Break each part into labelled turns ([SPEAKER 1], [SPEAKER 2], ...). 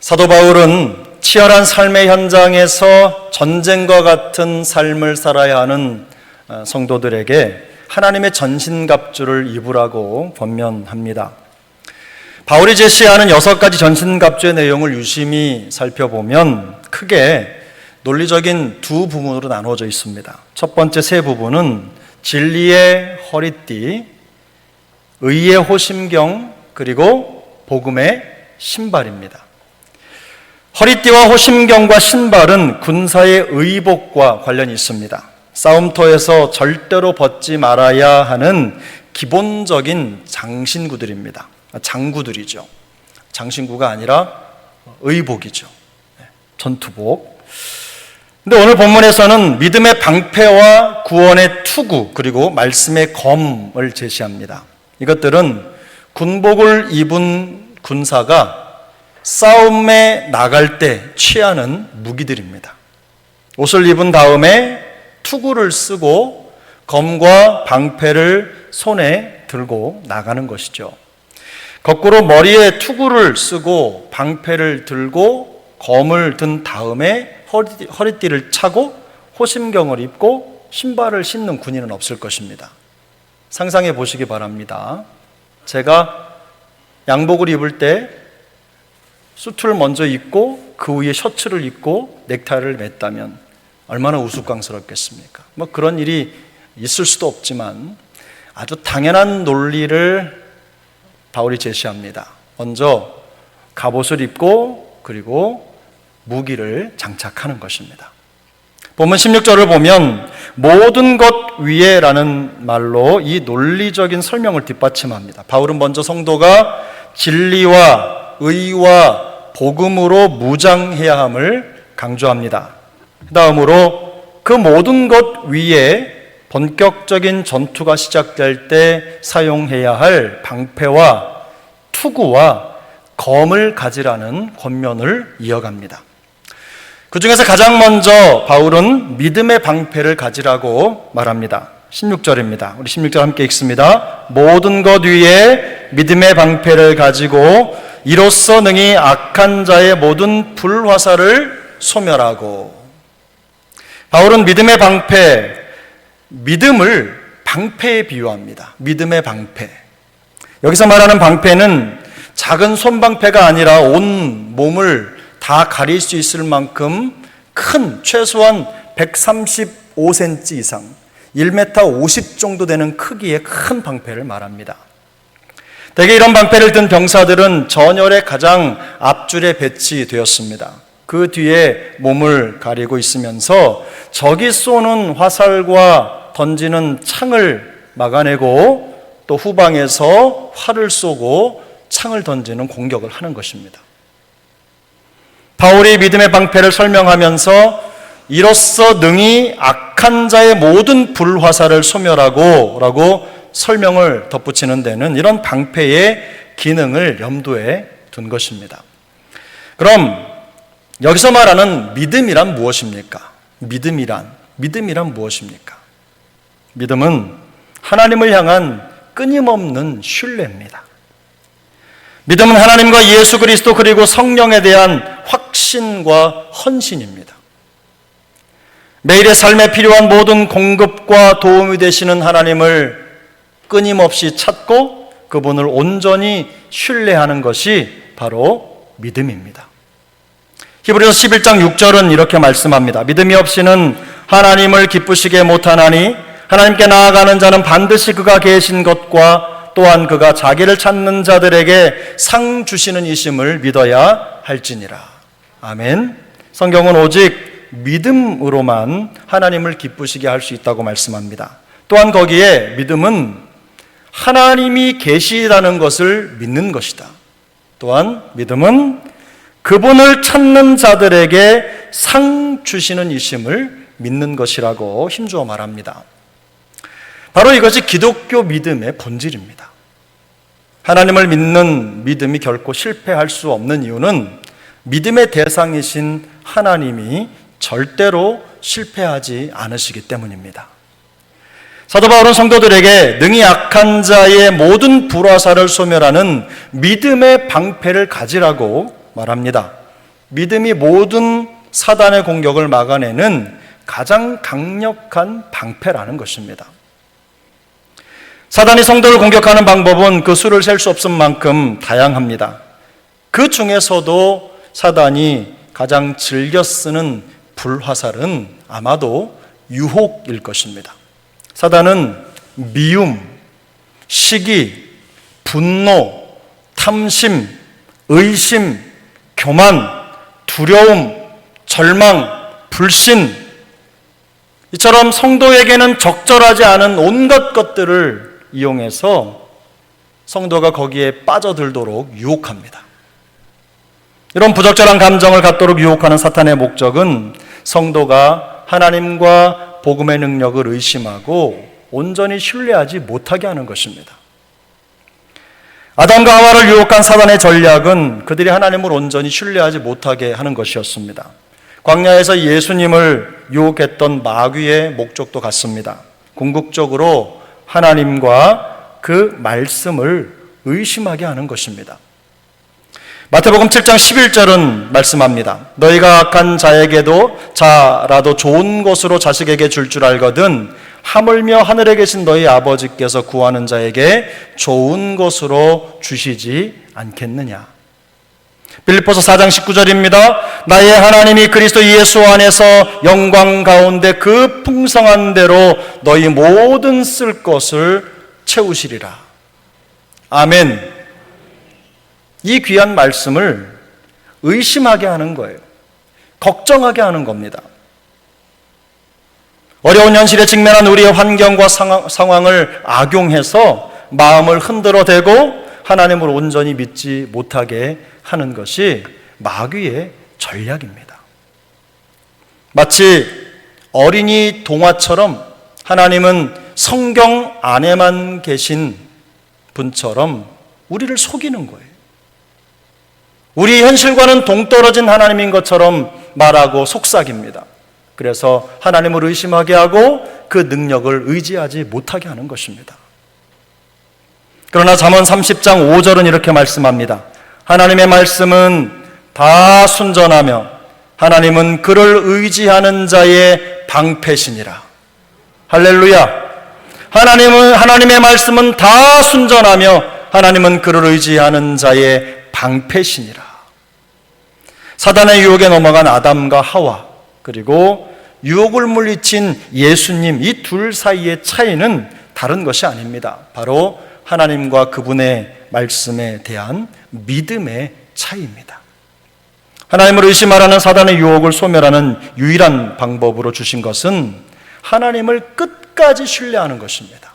[SPEAKER 1] 사도 바울은 치열한 삶의 현장에서 전쟁과 같은 삶을 살아야 하는 성도들에게 하나님의 전신갑주를 입으라고 권면합니다. 바울이 제시하는 6가지 전신갑주의 내용을 유심히 살펴보면 크게 논리적인 두 부분으로 나누어져 있습니다. 첫 번째 세 부분은 진리의 허리띠, 의의 호심경, 그리고 복음의 신발입니다. 허리띠와 호심경과 신발은 군사의 의복과 관련이 있습니다. 싸움터에서 절대로 벗지 말아야 하는 기본적인 장신구들입니다. 장구들이죠. 장신구가 아니라 의복이죠. 전투복. 근데 오늘 본문에서는 믿음의 방패와 구원의 투구, 그리고 말씀의 검을 제시합니다. 이것들은 군복을 입은 군사가 싸움에 나갈 때 취하는 무기들입니다. 옷을 입은 다음에 투구를 쓰고 검과 방패를 손에 들고 나가는 것이죠. 거꾸로 머리에 투구를 쓰고 방패를 들고 검을 든 다음에 허리띠를 차고 호심경을 입고 신발을 신는 군인은 없을 것입니다. 상상해 보시기 바랍니다. 제가 양복을 입을 때 수트를 먼저 입고 그 위에 셔츠를 입고 넥타이를 맸다면 얼마나 우스꽝스럽겠습니까? 그런 일이 있을 수도 없지만 아주 당연한 논리를 바울이 제시합니다. 먼저 갑옷을 입고 그리고 무기를 장착하는 것입니다. 본문 16절을 보면 모든 것 위에라는 말로 이 논리적인 설명을 뒷받침합니다. 바울은 먼저 성도가 진리와 의와 복음으로 무장해야 함을 강조합니다. 그 다음으로 그 모든 것 위에 본격적인 전투가 시작될 때 사용해야 할 방패와 투구와 검을 가지라는 권면을 이어갑니다. 그 중에서 가장 먼저 바울은 믿음의 방패를 가지라고 말합니다. 16절입니다. 우리 16절 함께 읽습니다. 모든 것 위에 믿음의 방패를 가지고 이로써 능히 악한 자의 모든 불화살을 소멸하고. 바울은 믿음의 방패, 믿음을 방패에 비유합니다. 믿음의 방패. 여기서 말하는 방패는 작은 손방패가 아니라 온 몸을 다 가릴 수 있을 만큼 큰, 최소한 135cm 이상, 1m 50 정도 되는 크기의 큰 방패를 말합니다. 대개 이런 방패를 든 병사들은 전열의 가장 앞줄에 배치되었습니다. 그 뒤에 몸을 가리고 있으면서 적이 쏘는 화살과 던지는 창을 막아내고 또 후방에서 활을 쏘고 창을 던지는 공격을 하는 것입니다. 바울이 믿음의 방패를 설명하면서 이로써 능히 악한 자의 모든 불화살을 소멸하고 라고 설명을 덧붙이는 데는 이런 방패의 기능을 염두에 둔 것입니다. 그럼 여기서 말하는 믿음이란 무엇입니까? 믿음이란 무엇입니까? 믿음은 하나님을 향한 끊임없는 신뢰입니다. 믿음은 하나님과 예수 그리스도 그리고 성령에 대한 확신과 헌신입니다. 매일의 삶에 필요한 모든 공급과 도움이 되시는 하나님을 끊임없이 찾고 그분을 온전히 신뢰하는 것이 바로 믿음입니다. 히브리서 11장 6절은 이렇게 말씀합니다. 믿음이 없이는 하나님을 기쁘시게 못하나니 하나님께 나아가는 자는 반드시 그가 계신 것과 또한 그가 자기를 찾는 자들에게 상 주시는 이심을 믿어야 할지니라. 아멘. 성경은 오직 믿음으로만 하나님을 기쁘시게 할 수 있다고 말씀합니다. 또한 거기에 믿음은 하나님이 계시다는 것을 믿는 것이다. 또한 믿음은 그분을 찾는 자들에게 상 주시는 이심을 믿는 것이라고 힘주어 말합니다. 바로 이것이 기독교 믿음의 본질입니다. 하나님을 믿는 믿음이 결코 실패할 수 없는 이유는 믿음의 대상이신 하나님이 절대로 실패하지 않으시기 때문입니다. 사도 바울은 성도들에게 능히 악한 자의 모든 불화살을 소멸하는 믿음의 방패를 가지라고 말합니다. 믿음이 모든 사단의 공격을 막아내는 가장 강력한 방패라는 것입니다. 사단이 성도를 공격하는 방법은 그 수를 셀 수 없을 만큼 다양합니다. 그 중에서도 사단이 가장 즐겨 쓰는 불화살은 아마도 유혹일 것입니다. 사단은 미움, 시기, 분노, 탐심, 의심, 교만, 두려움, 절망, 불신, 이처럼 성도에게는 적절하지 않은 온갖 것들을 이용해서 성도가 거기에 빠져들도록 유혹합니다. 이런 부적절한 감정을 갖도록 유혹하는 사탄의 목적은 성도가 하나님과 복음의 능력을 의심하고 온전히 신뢰하지 못하게 하는 것입니다. 아담과 하와를 유혹한 사단의 전략은 그들이 하나님을 온전히 신뢰하지 못하게 하는 것이었습니다. 광야에서 예수님을 유혹했던 마귀의 목적도 같습니다. 궁극적으로 하나님과 그 말씀을 의심하게 하는 것입니다. 마태복음 7장 11절은 말씀합니다. 너희가 악한 자라도 좋은 것으로 자식에게 줄 줄 알거든 하물며 하늘에 계신 너희 아버지께서 구하는 자에게 좋은 것으로 주시지 않겠느냐. 빌립보서 4장 19절입니다. 나의 하나님이 그리스도 예수 안에서 영광 가운데 그 풍성한 대로 너희 모든 쓸 것을 채우시리라. 아멘. 이 귀한 말씀을 의심하게 하는 거예요. 걱정하게 하는 겁니다. 어려운 현실에 직면한 우리의 환경과 상황을 악용해서 마음을 흔들어 대고 하나님을 온전히 믿지 못하게 하는 것이 마귀의 전략입니다. 마치 어린이 동화처럼 하나님은 성경 안에만 계신 분처럼 우리를 속이는 거예요. 우리 현실과는 동떨어진 하나님인 것처럼 말하고 속삭입니다. 그래서 하나님을 의심하게 하고 그 능력을 의지하지 못하게 하는 것입니다. 그러나 잠언 30장 5절은 이렇게 말씀합니다. 하나님의 말씀은 다 순전하며 하나님은 그를 의지하는 자의 방패시니라. 할렐루야. 하나님의 말씀은 다 순전하며 하나님은 그를 의지하는 자의 방패시니라. 사단의 유혹에 넘어간 아담과 하와, 그리고 유혹을 물리친 예수님, 이 둘 사이의 차이는 다른 것이 아닙니다. 바로 하나님과 그분의 말씀에 대한 믿음의 차이입니다. 하나님을 의심하라는 사단의 유혹을 소멸하는 유일한 방법으로 주신 것은 하나님을 끝까지 신뢰하는 것입니다.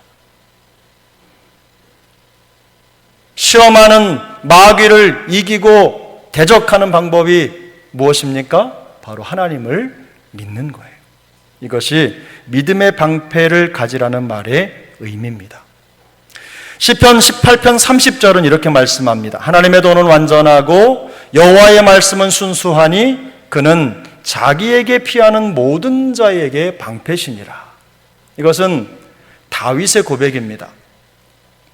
[SPEAKER 1] 시험하는 마귀를 이기고 대적하는 방법이 무엇입니까? 바로 하나님을 믿는 거예요. 이것이 믿음의 방패를 가지라는 말의 의미입니다. 시편 18편 30절은 이렇게 말씀합니다. 하나님의 도는 완전하고 여호와의 말씀은 순수하니 그는 자기에게 피하는 모든 자에게 방패시니라. 이것은 다윗의 고백입니다.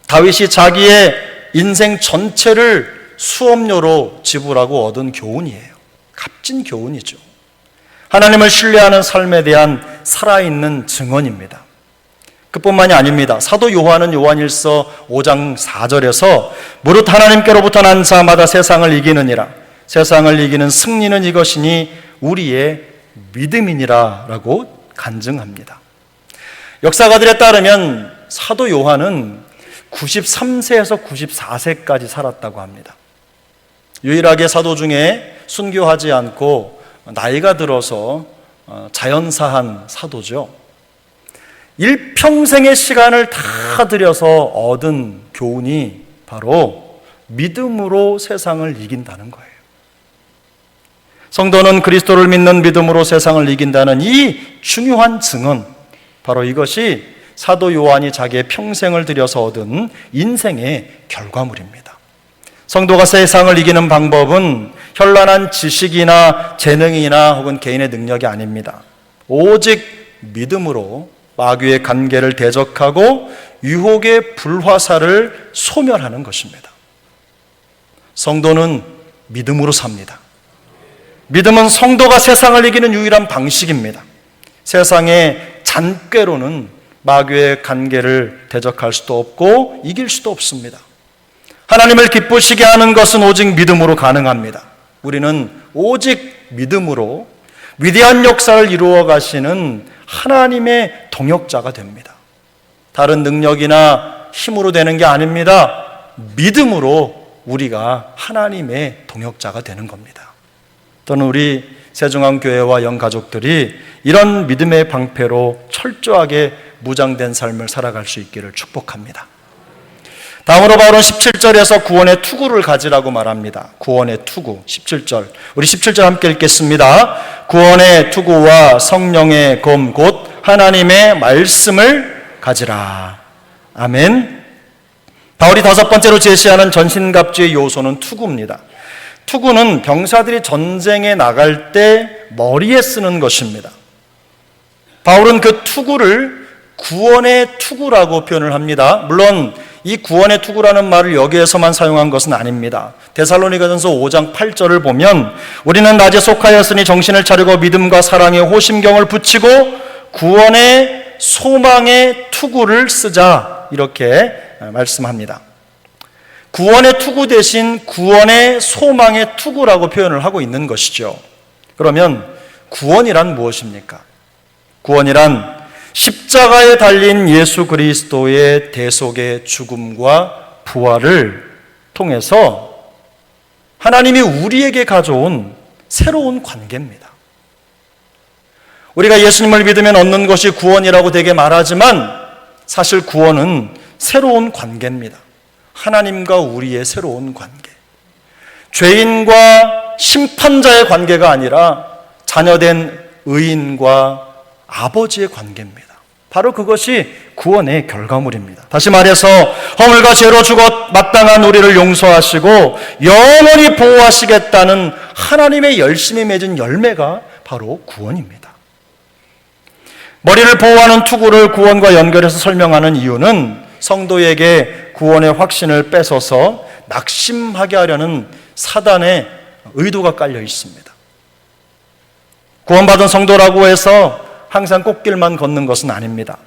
[SPEAKER 1] 다윗이 자기의 인생 전체를 수업료로 지불하고 얻은 교훈이에요. 값진 교훈이죠. 하나님을 신뢰하는 삶에 대한 살아있는 증언입니다. 그뿐만이 아닙니다. 사도 요한은 요한일서 5장 4절에서 무릇 하나님께로부터 난 자마다 세상을 이기느니라. 세상을 이기는 승리는 이것이니 우리의 믿음이니라 라고 간증합니다. 역사가들에 따르면 사도 요한은 93세에서 94세까지 살았다고 합니다. 유일하게 사도 중에 순교하지 않고 나이가 들어서 자연사한 사도죠. 일평생의 시간을 다 들여서 얻은 교훈이 바로 믿음으로 세상을 이긴다는 거예요. 성도는 그리스도를 믿는 믿음으로 세상을 이긴다는 이 중요한 증언, 바로 이것이 사도 요한이 자기의 평생을 들여서 얻은 인생의 결과물입니다. 성도가 세상을 이기는 방법은 현란한 지식이나 재능이나 혹은 개인의 능력이 아닙니다. 오직 믿음으로 마귀의 관계를 대적하고 유혹의 불화살을 소멸하는 것입니다. 성도는 믿음으로 삽니다. 믿음은 성도가 세상을 이기는 유일한 방식입니다. 세상의 잔꾀로는 마귀의 관계를 대적할 수도 없고 이길 수도 없습니다. 하나님을 기쁘시게 하는 것은 오직 믿음으로 가능합니다. 우리는 오직 믿음으로 위대한 역사를 이루어 가시는 하나님의 동역자가 됩니다. 다른 능력이나 힘으로 되는 게 아닙니다. 믿음으로 우리가 하나님의 동역자가 되는 겁니다. 저는 우리 세종항교회와 영가족들이 이런 믿음의 방패로 철저하게 무장된 삶을 살아갈 수 있기를 축복합니다. 다음으로 바울은 17절에서 구원의 투구를 가지라고 말합니다. 구원의 투구, 17절. 우리 17절 함께 읽겠습니다. 구원의 투구와 성령의 검 곧 하나님의 말씀을 가지라. 아멘. 바울이 다섯 번째로 제시하는 전신갑주의 요소는 투구입니다. 투구는 병사들이 전쟁에 나갈 때 머리에 쓰는 것입니다. 바울은 그 투구를 구원의 투구라고 표현을 합니다. 물론 이 구원의 투구라는 말을 여기에서만 사용한 것은 아닙니다. 데살로니가전서 5장 8절을 보면 우리는 낮에 속하였으니 정신을 차리고 믿음과 사랑의 호심경을 붙이고 구원의 소망의 투구를 쓰자, 이렇게 말씀합니다. 구원의 투구 대신 구원의 소망의 투구라고 표현을 하고 있는 것이죠. 그러면 구원이란 무엇입니까? 구원이란 십자가에 달린 예수 그리스도의 대속의 죽음과 부활을 통해서 하나님이 우리에게 가져온 새로운 관계입니다. 우리가 예수님을 믿으면 얻는 것이 구원이라고 되게 말하지만 사실 구원은 새로운 관계입니다. 하나님과 우리의 새로운 관계. 죄인과 심판자의 관계가 아니라 자녀된 의인과 아버지의 관계입니다. 바로 그것이 구원의 결과물입니다. 다시 말해서 허물과 죄로 죽어 마땅한 우리를 용서하시고 영원히 보호하시겠다는 하나님의 열심히 맺은 열매가 바로 구원입니다. 머리를 보호하는 투구를 구원과 연결해서 설명하는 이유는 성도에게 구원의 확신을 뺏어서 낙심하게 하려는 사단의 의도가 깔려 있습니다. 구원받은 성도라고 해서 항상 꽃길만 걷는 것은 아닙니다.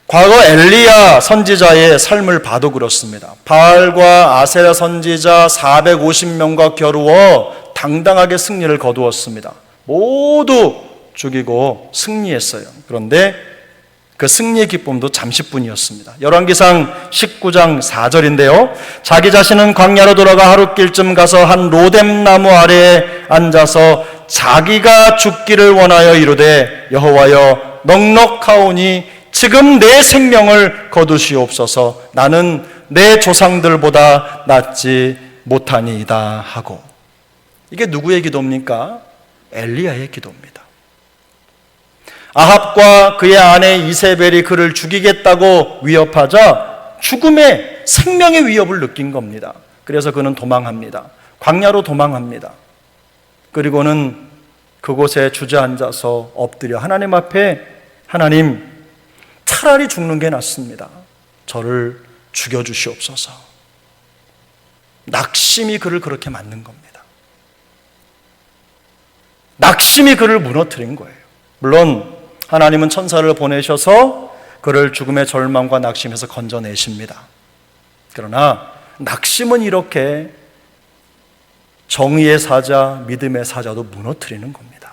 [SPEAKER 1] 과거 엘리야 선지자의 삶을 봐도 그렇습니다. 바알과 아세라 선지자 450명과 겨루어 당당하게 승리를 거두었습니다. 모두 죽이고 승리했어요. 그런데 그 승리의 기쁨도 잠시뿐이었습니다. 열왕기상 19장 4절인데요. 자기 자신은 광야로 돌아가 하룻길쯤 가서 한 로뎀나무 아래에 앉아서 자기가 죽기를 원하여 이르되 여호와여 넉넉하오니 지금 내 생명을 거두시옵소서. 나는 내 조상들보다 낫지 못하니이다 하고. 이게 누구의 기도입니까? 엘리야의 기도입니다. 아합과 그의 아내 이세벨이 그를 죽이겠다고 위협하자 죽음의 생명의 위협을 느낀 겁니다. 그래서 그는 도망합니다. 광야로 도망합니다. 그리고는 그곳에 주저앉아서 엎드려 하나님 앞에, 하나님, 차라리 죽는 게 낫습니다. 저를 죽여주시옵소서. 낙심이 그를 그렇게 만든 겁니다. 낙심이 그를 무너뜨린 거예요. 물론 하나님은 천사를 보내셔서 그를 죽음의 절망과 낙심에서 건져내십니다. 그러나 낙심은 이렇게 정의의 사자, 믿음의 사자도 무너뜨리는 겁니다.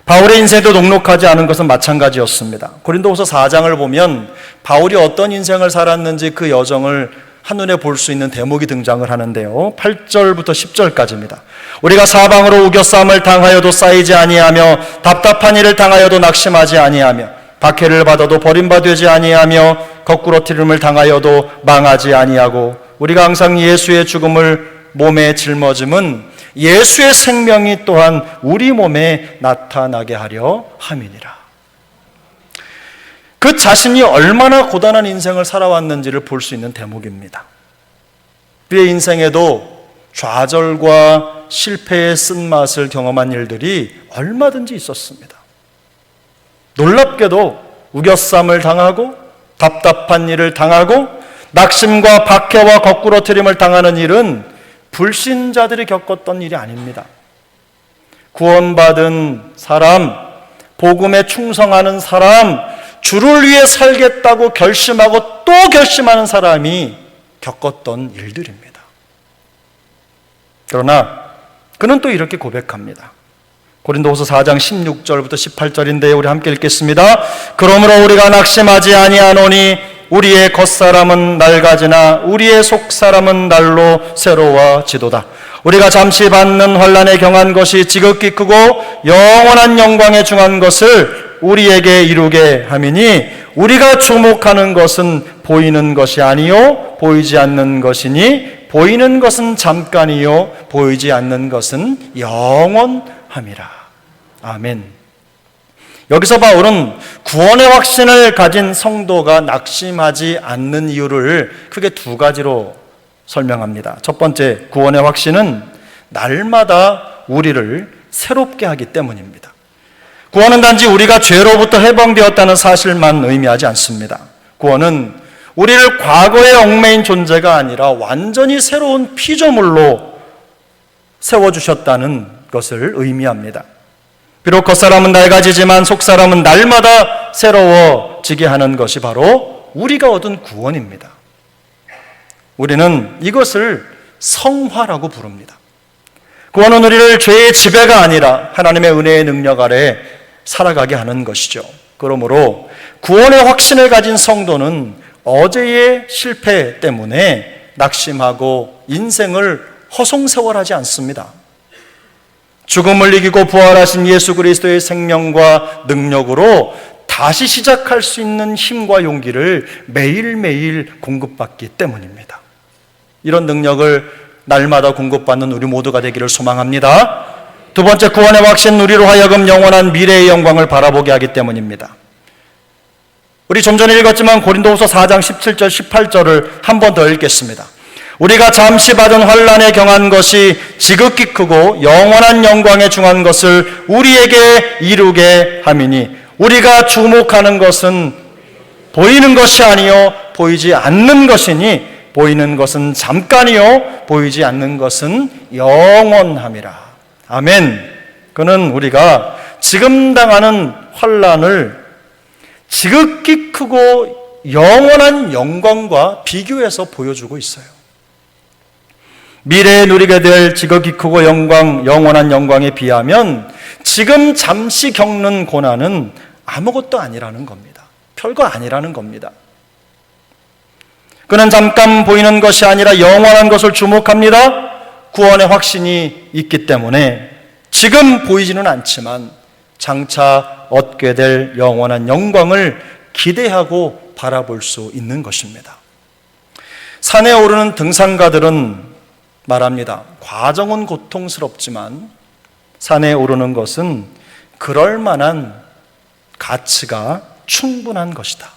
[SPEAKER 1] 바울의 인생도 녹록하지 않은 것은 마찬가지였습니다. 고린도후서 4장을 보면 바울이 어떤 인생을 살았는지 그 여정을 한눈에 볼 수 있는 대목이 등장을 하는데요. 8절부터 10절까지입니다. 우리가 사방으로 우겨싸움을 당하여도 쌓이지 아니하며 답답한 일을 당하여도 낙심하지 아니하며 박해를 받아도 버림받지 아니하며 거꾸로 트림을 당하여도 망하지 아니하고 우리가 항상 예수의 죽음을 몸에 짊어짐은 예수의 생명이 또한 우리 몸에 나타나게 하려 함이니라. 그 자신이 얼마나 고단한 인생을 살아왔는지를 볼 수 있는 대목입니다. 그의 인생에도 좌절과 실패의 쓴맛을 경험한 일들이 얼마든지 있었습니다. 놀랍게도 우겨쌈을 당하고 답답한 일을 당하고 낙심과 박해와 거꾸로 트림을 당하는 일은 불신자들이 겪었던 일이 아닙니다. 구원받은 사람, 복음에 충성하는 사람, 주를 위해 살겠다고 결심하고 또 결심하는 사람이 겪었던 일들입니다. 그러나 그는 또 이렇게 고백합니다. 고린도후서 4장 16절부터 18절인데 우리 함께 읽겠습니다. 그러므로 우리가 낙심하지 아니하노니 우리의 겉사람은 낡아지나 우리의 속사람은 날로 새로워지도다. 우리가 잠시 받는 환난에 경한 것이 지극히 크고 영원한 영광에 중한 것을 우리에게 이루게 함이니 우리가 주목하는 것은 보이는 것이 아니요 보이지 않는 것이니 보이는 것은 잠깐이요 보이지 않는 것은 영원함이라. 아멘. 여기서 바울은 구원의 확신을 가진 성도가 낙심하지 않는 이유를 크게 두 가지로 설명합니다. 첫 번째, 구원의 확신은 날마다 우리를 새롭게 하기 때문입니다. 구원은 단지 우리가 죄로부터 해방되었다는 사실만 의미하지 않습니다. 구원은 우리를 과거에 얽매인 존재가 아니라 완전히 새로운 피조물로 세워주셨다는 것을 의미합니다. 비록 겉사람은 낡아지지만 속사람은 날마다 새로워지게 하는 것이 바로 우리가 얻은 구원입니다. 우리는 이것을 성화라고 부릅니다. 구원은 우리를 죄의 지배가 아니라 하나님의 은혜의 능력 아래 살아가게 하는 것이죠. 그러므로 구원의 확신을 가진 성도는 어제의 실패 때문에 낙심하고 인생을 허송세월하지 않습니다. 죽음을 이기고 부활하신 예수 그리스도의 생명과 능력으로 다시 시작할 수 있는 힘과 용기를 매일매일 공급받기 때문입니다. 이런 능력을 날마다 공급받는 우리 모두가 되기를 소망합니다. 두 번째, 구원의 확신, 우리로 하여금 영원한 미래의 영광을 바라보게 하기 때문입니다. 우리 좀 전에 읽었지만 고린도후서 4장 17절 18절을 한 번 더 읽겠습니다. 우리가 잠시 받은 환난에 경한 것이 지극히 크고 영원한 영광에 중한 것을 우리에게 이루게 함이니 우리가 주목하는 것은 보이는 것이 아니요 보이지 않는 것이니 보이는 것은 잠깐이요 보이지 않는 것은 영원함이라. 아멘. 그는 우리가 지금 당하는 환난을 지극히 크고 영원한 영광과 비교해서 보여주고 있어요. 미래에 누리게 될 지극히 크고 영원한 영광에 비하면 지금 잠시 겪는 고난은 아무것도 아니라는 겁니다. 별거 아니라는 겁니다. 그는 잠깐 보이는 것이 아니라 영원한 것을 주목합니다. 구원의 확신이 있기 때문에 지금 보이지는 않지만 장차 얻게 될 영원한 영광을 기대하고 바라볼 수 있는 것입니다. 산에 오르는 등산가들은 말합니다. 과정은 고통스럽지만 산에 오르는 것은 그럴 만한 가치가 충분한 것이다.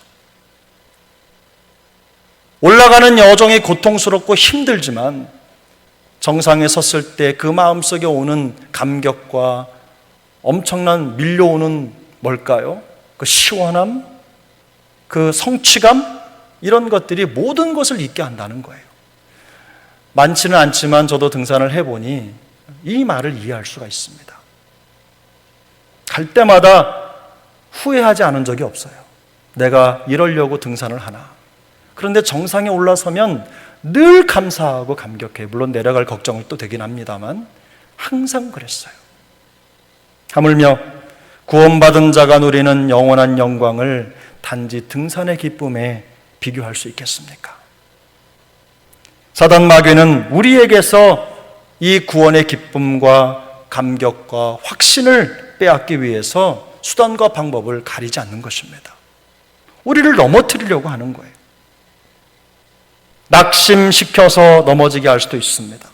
[SPEAKER 1] 올라가는 여정이 고통스럽고 힘들지만 정상에 섰을 때 그 마음속에 오는 감격과 엄청난 밀려오는 뭘까요? 그 시원함, 그 성취감, 이런 것들이 모든 것을 잊게 한다는 거예요. 많지는 않지만 저도 등산을 해보니 이 말을 이해할 수가 있습니다. 갈 때마다 후회하지 않은 적이 없어요. 내가 이러려고 등산을 하나. 그런데 정상에 올라서면 늘 감사하고 감격해. 물론 내려갈 걱정을 또 되긴 합니다만 항상 그랬어요. 하물며 구원받은 자가 누리는 영원한 영광을 단지 등산의 기쁨에 비교할 수 있겠습니까? 사단 마귀는 우리에게서 이 구원의 기쁨과 감격과 확신을 빼앗기 위해서 수단과 방법을 가리지 않는 것입니다. 우리를 넘어뜨리려고 하는 거예요. 낙심시켜서 넘어지게 할 수도 있습니다.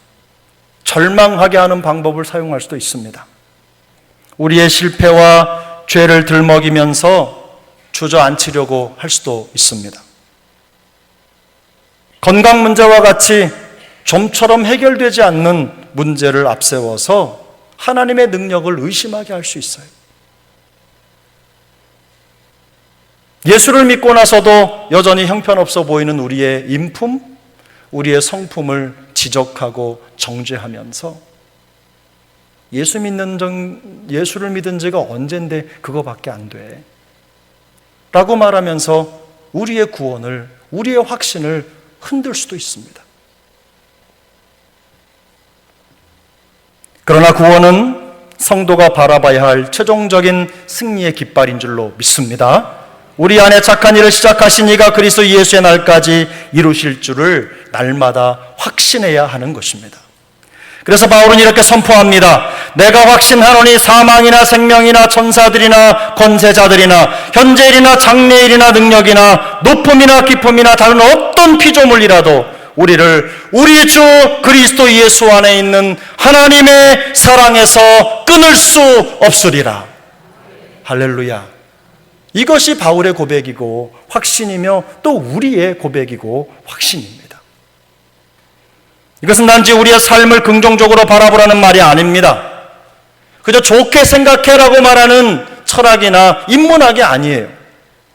[SPEAKER 1] 절망하게 하는 방법을 사용할 수도 있습니다. 우리의 실패와 죄를 들먹이면서 주저앉히려고 할 수도 있습니다. 건강 문제와 같이 좀처럼 해결되지 않는 문제를 앞세워서 하나님의 능력을 의심하게 할 수 있어요. 예수를 믿고 나서도 여전히 형편없어 보이는 우리의 인품, 우리의 성품을 지적하고 정죄하면서 예수를 믿은 지가 언젠데 그거밖에 안 돼 라고 말하면서 우리의 구원을, 우리의 확신을 흔들 수도 있습니다. 그러나 구원은 성도가 바라봐야 할 최종적인 승리의 깃발인 줄로 믿습니다. 우리 안에 착한 일을 시작하신 이가 그리스도 예수의 날까지 이루실 줄을 날마다 확신해야 하는 것입니다. 그래서 바울은 이렇게 선포합니다. 내가 확신하노니 사망이나 생명이나 천사들이나 권세자들이나 현재일이나 장래일이나 능력이나 높음이나 깊음이나 다른 어떤 피조물이라도 우리를 우리 주 그리스도 예수 안에 있는 하나님의 사랑에서 끊을 수 없으리라. 할렐루야. 이것이 바울의 고백이고 확신이며 또 우리의 고백이고 확신입니다. 이것은 단지 우리의 삶을 긍정적으로 바라보라는 말이 아닙니다. 그저 좋게 생각해라고 말하는 철학이나 인문학이 아니에요.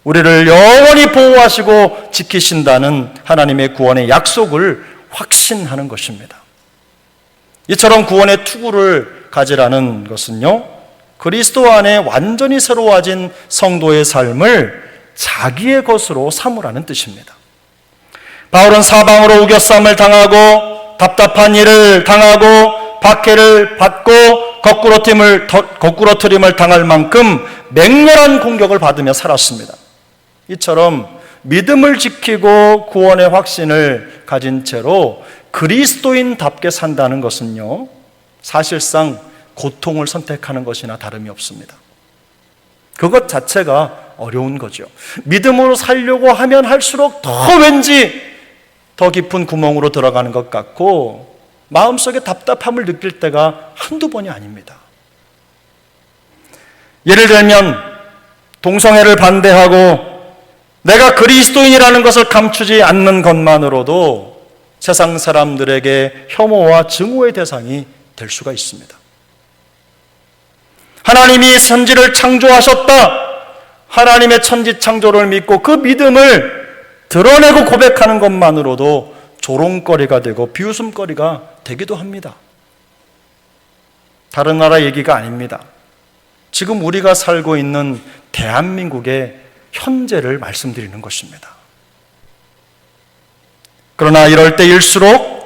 [SPEAKER 1] 우리를 영원히 보호하시고 지키신다는 하나님의 구원의 약속을 확신하는 것입니다. 이처럼 구원의 투구를 가지라는 것은요, 그리스도 안에 완전히 새로워진 성도의 삶을 자기의 것으로 삼으라는 뜻입니다. 바울은 사방으로 우겨쌈을 당하고 답답한 일을 당하고 박해를 받고 거꾸로트림을 당할 만큼 맹렬한 공격을 받으며 살았습니다. 이처럼 믿음을 지키고 구원의 확신을 가진 채로 그리스도인답게 산다는 것은요, 사실상 고통을 선택하는 것이나 다름이 없습니다. 그것 자체가 어려운 거죠. 믿음으로 살려고 하면 할수록 더 왠지 더 깊은 구멍으로 들어가는 것 같고 마음속에 답답함을 느낄 때가 한두 번이 아닙니다. 예를 들면 동성애를 반대하고 내가 그리스도인이라는 것을 감추지 않는 것만으로도 세상 사람들에게 혐오와 증오의 대상이 될 수가 있습니다. 하나님이 천지를 창조하셨다, 하나님의 천지 창조를 믿고 그 믿음을 드러내고 고백하는 것만으로도 조롱거리가 되고 비웃음거리가 되기도 합니다. 다른 나라 얘기가 아닙니다. 지금 우리가 살고 있는 대한민국의 현재를 말씀드리는 것입니다. 그러나 이럴 때일수록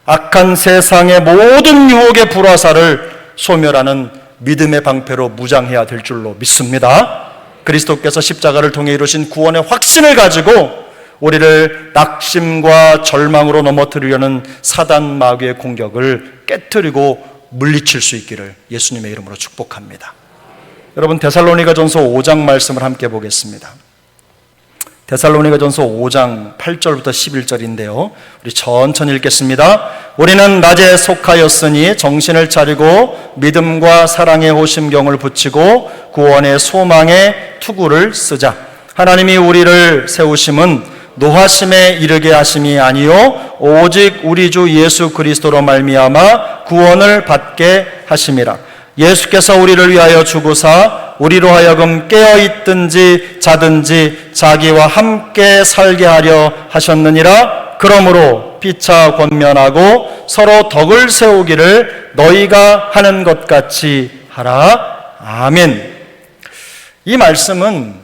[SPEAKER 1] 악한 세상의 모든 유혹의 불화살을 소멸하는 믿음의 방패로 무장해야 될 줄로 믿습니다. 그리스도께서 십자가를 통해 이루신 구원의 확신을 가지고 우리를 낙심과 절망으로 넘어뜨리려는 사단 마귀의 공격을 깨트리고 물리칠 수 있기를 예수님의 이름으로 축복합니다. 여러분, 데살로니가전서 5장 말씀을 함께 보겠습니다. 데살로니가전서 5장 8절부터 11절인데요. 우리 천천히 읽겠습니다. 우리는 낮에 속하였으니 정신을 차리고 믿음과 사랑의 호심경을 붙이고 구원의 소망의 투구를 쓰자. 하나님이 우리를 세우심은 노하심에 이르게 하심이 아니요 오직 우리 주 예수 그리스도로 말미암아 구원을 받게 하심이라. 예수께서 우리를 위하여 죽으사 우리로 하여금 깨어있든지 자든지 자기와 함께 살게 하려 하셨느니라. 그러므로 피차 권면하고 서로 덕을 세우기를 너희가 하는 것 같이 하라. 아멘. 이 말씀은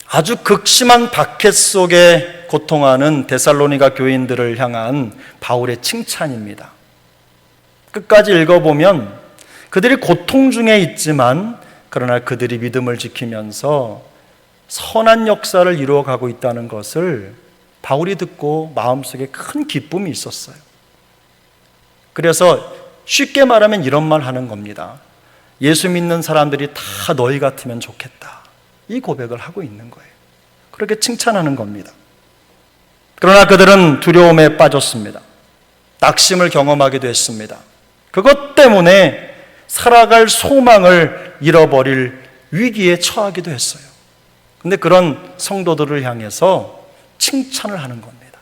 [SPEAKER 1] 아주 극심한 박해 속에 고통하는 데살로니가 교인들을 향한 바울의 칭찬입니다. 끝까지 읽어보면 그들이 고통 중에 있지만 그러나 그들이 믿음을 지키면서 선한 역사를 이루어가고 있다는 것을 바울이 듣고 마음속에 큰 기쁨이 있었어요. 그래서 쉽게 말하면 이런 말 하는 겁니다. 예수 믿는 사람들이 다 너희 같으면 좋겠다. 이 고백을 하고 있는 거예요. 그렇게 칭찬하는 겁니다. 그러나 그들은 두려움에 빠졌습니다. 낙심을 경험하기도 했습니다. 그것 때문에 살아갈 소망을 잃어버릴 위기에 처하기도 했어요. 근데 그런 성도들을 향해서 칭찬을 하는 겁니다.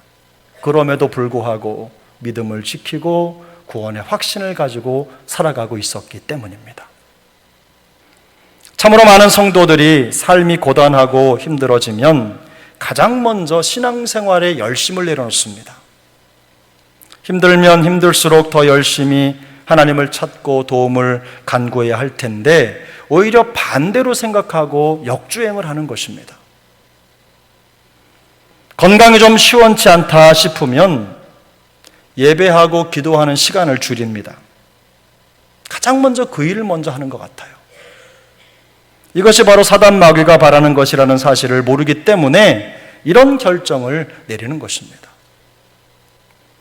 [SPEAKER 1] 그럼에도 불구하고 믿음을 지키고 구원의 확신을 가지고 살아가고 있었기 때문입니다. 참으로 많은 성도들이 삶이 고단하고 힘들어지면 가장 먼저 신앙생활에 열심을 내려놓습니다. 힘들면 힘들수록 더 열심히 하나님을 찾고 도움을 간구해야 할 텐데 오히려 반대로 생각하고 역주행을 하는 것입니다. 건강이 좀 시원치 않다 싶으면 예배하고 기도하는 시간을 줄입니다. 가장 먼저 그 일을 먼저 하는 것 같아요. 이것이 바로 사단 마귀가 바라는 것이라는 사실을 모르기 때문에 이런 결정을 내리는 것입니다.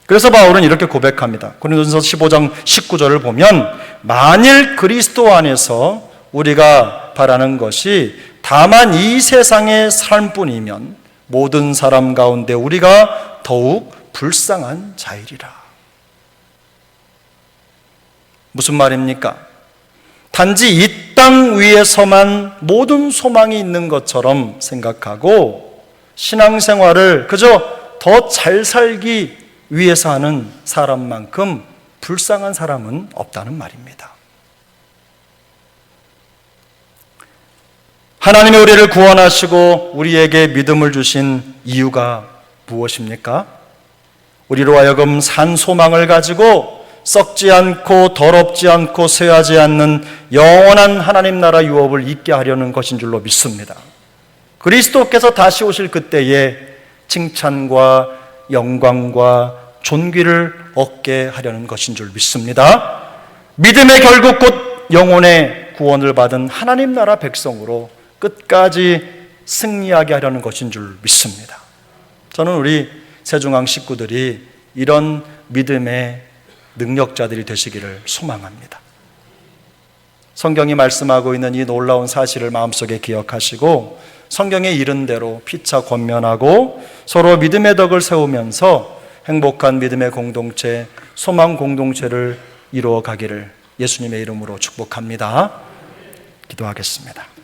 [SPEAKER 1] 그래서 바울은 이렇게 고백합니다. 고린도전서 15장 19절을 보면 만일 그리스도 안에서 우리가 바라는 것이 다만 이 세상의 삶뿐이면 모든 사람 가운데 우리가 더욱 불쌍한 자이리라. 무슨 말입니까? 단지 이 땅 위에서만 모든 소망이 있는 것처럼 생각하고 신앙생활을 그저 더 잘 살기 위해서 하는 사람만큼 불쌍한 사람은 없다는 말입니다. 하나님이 우리를 구원하시고 우리에게 믿음을 주신 이유가 무엇입니까? 우리로 하여금 산 소망을 가지고 썩지 않고 더럽지 않고 쇠하지 않는 영원한 하나님 나라 유업을 잊게 하려는 것인 줄로 믿습니다. 그리스도께서 다시 오실 그때에 칭찬과 영광과 존귀를 얻게 하려는 것인 줄 믿습니다. 믿음의 결국 곧 영혼의 구원을 받은 하나님 나라 백성으로 끝까지 승리하게 하려는 것인 줄 믿습니다. 저는 우리 세중앙 식구들이 이런 믿음의 능력자들이 되시기를 소망합니다. 성경이 말씀하고 있는 이 놀라운 사실을 마음속에 기억하시고 성경에 이른 대로 피차 권면하고 서로 믿음의 덕을 세우면서 행복한 믿음의 공동체, 소망 공동체를 이루어 가기를 예수님의 이름으로 축복합니다. 기도하겠습니다.